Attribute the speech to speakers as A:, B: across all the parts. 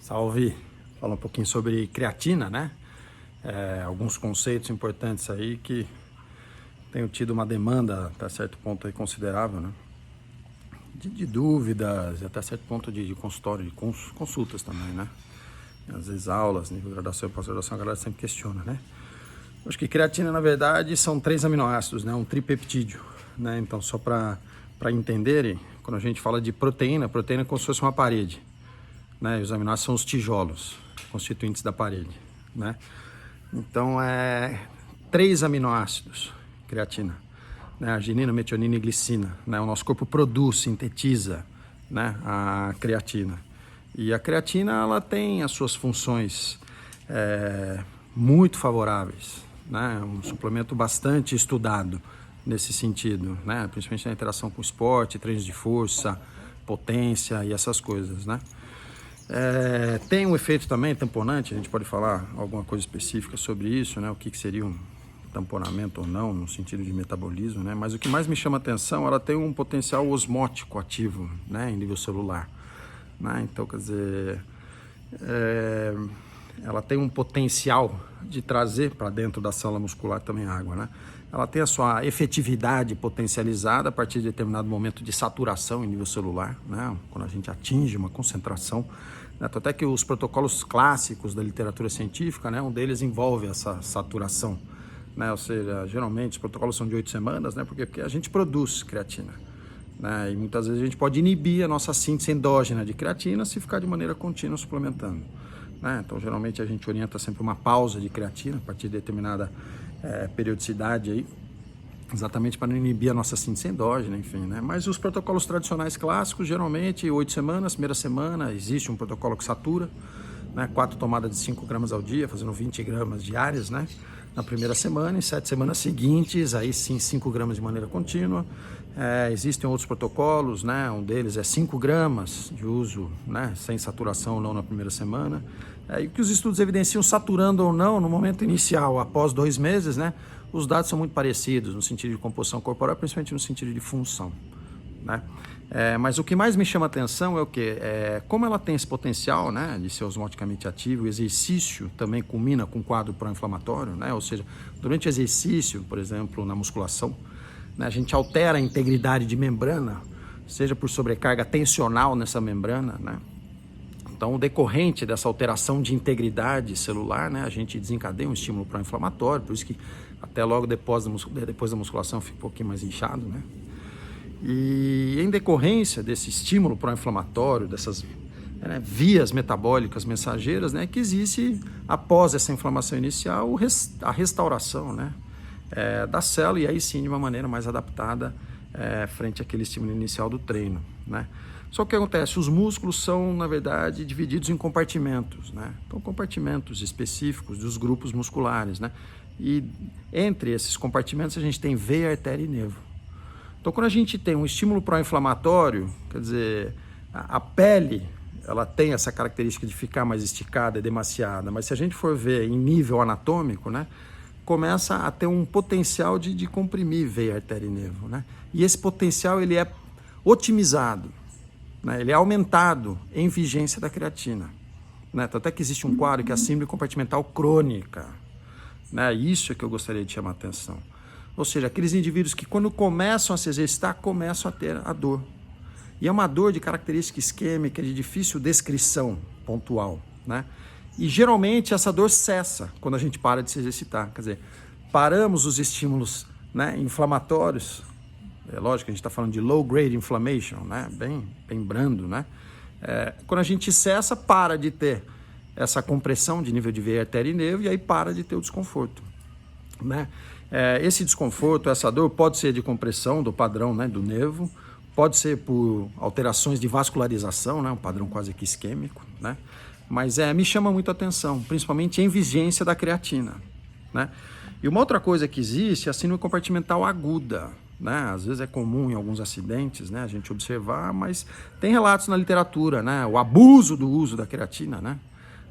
A: Salve! Falar um pouquinho sobre creatina, né? Alguns conceitos importantes aí que tenho tido uma demanda até certo ponto aí considerável, né? De dúvidas e até certo ponto de consultório, de consultas também, né? Às vezes aulas, nível de graduação e pós-graduação, a galera sempre questiona, né? Acho que creatina, na verdade, são 3 aminoácidos, né? Um tripeptídeo, né? Então, só para entenderem, quando a gente fala de proteína, proteína é como se fosse uma parede, né? E os aminoácidos são os tijolos constituintes da parede, né? Então, 3 aminoácidos, creatina, né? Arginina, metionina e glicina, né? O nosso corpo produz, sintetiza, né? A creatina. E a creatina, ela tem as suas funções muito favoráveis, né? Um suplemento bastante estudado nesse sentido, né? Principalmente na interação com o esporte, treinos de força, potência e essas coisas, né? Tem um efeito também tamponante, a gente pode falar alguma coisa específica sobre isso, né? O que seria um tamponamento ou não, no sentido de metabolismo, né? Mas o que mais me chama a atenção, ela tem um potencial osmótico ativo, né? Em nível celular, né? Então, quer dizer, ela tem um potencial de trazer para dentro da célula muscular também água, né? Ela tem a sua efetividade potencializada a partir de determinado momento de saturação em nível celular, né? Quando a gente atinge uma concentração, né? Até que os protocolos clássicos da literatura científica, né? Um deles envolve essa saturação, né? Ou seja, geralmente os protocolos são de 8 semanas, né? Porque a gente produz creatina, né? E muitas vezes a gente pode inibir a nossa síntese endógena de creatina se ficar de maneira contínua suplementando, né? Então, geralmente a gente orienta sempre uma pausa de creatina a partir de determinada periodicidade aí, exatamente para não inibir a nossa síntese endógena, enfim, né? Mas os protocolos tradicionais clássicos, geralmente 8 semanas, primeira semana, existe um protocolo que satura, né? 4 tomadas de 5 gramas ao dia, fazendo 20 gramas diárias, né? Na primeira semana, em 7 semanas seguintes, aí sim 5 gramas de maneira contínua. Existem outros protocolos, né? Um deles é 5 gramas de uso, né? Sem saturação ou não na primeira semana. E o que os estudos evidenciam, saturando ou não no momento inicial, após 2 meses, né? Os dados são muito parecidos no sentido de composição corporal, principalmente no sentido de função, né? Mas o que mais me chama a atenção é o quê? Como ela tem esse potencial, né, de ser osmoticamente ativo, o exercício também culmina com um quadro pró-inflamatório, né? Ou seja, durante o exercício, por exemplo, na musculação, né, a gente altera a integridade de membrana, seja por sobrecarga tensional nessa membrana, né? Então, decorrente dessa alteração de integridade celular, né, a gente desencadeia um estímulo pró-inflamatório, por isso que até logo depois da musculação fica um pouquinho mais inchado, né? E em decorrência desse estímulo pró-inflamatório, dessas vias metabólicas mensageiras, né, que existe, após essa inflamação inicial, a restauração, né, da célula, e aí sim de uma maneira mais adaptada frente àquele estímulo inicial do treino, né? Só que o que acontece? Os músculos são, na verdade, divididos em compartimentos, né? Então, compartimentos específicos dos grupos musculares, né? E entre esses compartimentos a gente tem veia, artéria e nervo. Então, quando a gente tem um estímulo pró-inflamatório, quer dizer, a pele, ela tem essa característica de ficar mais esticada e demasiada, mas se a gente for ver em nível anatômico, né, começa a ter um potencial de comprimir veia, artéria e nervo, né? E esse potencial, ele é otimizado, né? Ele é aumentado em vigência da creatina, né? Até que existe um quadro que é a síndrome compartimental crônica, né? Isso é que eu gostaria de chamar a atenção. Ou seja, aqueles indivíduos que quando começam a se exercitar, começam a ter a dor. E é uma dor de característica isquêmica, de difícil descrição pontual, né? E geralmente essa dor cessa quando a gente para de se exercitar. Quer dizer, paramos os estímulos, né, inflamatórios. É lógico que a gente está falando de low grade inflammation, né? Bem brando, né? Quando a gente cessa, para de ter essa compressão de nível de veia, artéria e nervo, e aí para de ter o desconforto, né? Esse desconforto, essa dor pode ser de compressão do padrão, né, do nervo, pode ser por alterações de vascularização, né, um padrão quase que isquêmico, né? Mas me chama muito a atenção, principalmente em vigência da creatina, né? E uma outra coisa que existe é a síndrome compartimental aguda, né? Às vezes é comum em alguns acidentes, né, a gente observar, mas tem relatos na literatura, né, o abuso do uso da creatina, né?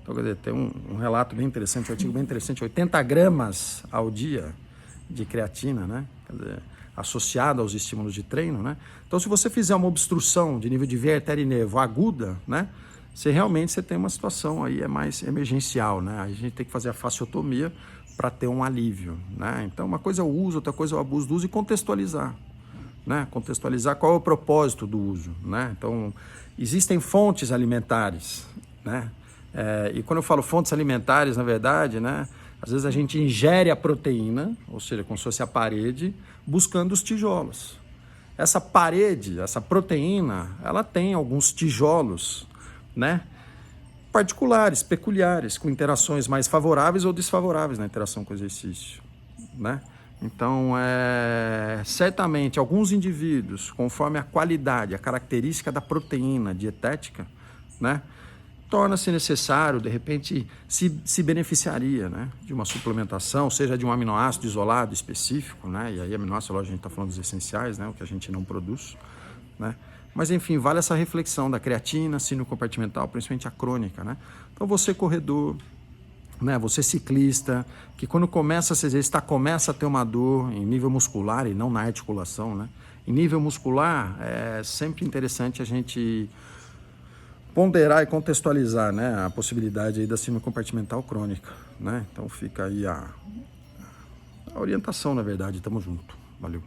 A: Então, quer dizer, tem um relato bem interessante, um artigo bem interessante, 80 gramas ao dia de creatina, né? Quer dizer, associada aos estímulos de treino, né? Então, se você fizer uma obstrução de nível de veia, artéria e nervo aguda, né, se realmente você tem uma situação aí mais emergencial, né? Aí a gente tem que fazer a fasciotomia para ter um alívio, né? Então, uma coisa é o uso, outra coisa é o abuso do uso e contextualizar, né? Contextualizar qual é o propósito do uso, né? Então, existem fontes alimentares, né? E quando eu falo fontes alimentares, na verdade, né? Às vezes a gente ingere a proteína, ou seja, como se fosse a parede, buscando os tijolos. Essa parede, essa proteína, ela tem alguns tijolos, né? Particulares, peculiares, com interações mais favoráveis ou desfavoráveis na interação com o exercício, né? Então, certamente, alguns indivíduos, conforme a qualidade, a característica da proteína dietética, né? Torna-se necessário, de repente, se beneficiaria, né, de uma suplementação, seja de um aminoácido isolado específico, né, e aí aminoácido, a gente está falando dos essenciais, né, o que a gente não produz, né, mas enfim, vale essa reflexão da creatina, síndrome compartimental, principalmente a crônica, né. Então você corredor, né, você ciclista, que quando começa a se exercitar, começa a ter uma dor em nível muscular e não na articulação, né, em nível muscular é sempre interessante a gente ponderar e contextualizar, né, a possibilidade aí da síndrome compartimental crônica, né? Então fica aí a orientação, na verdade. Tamo junto. Valeu.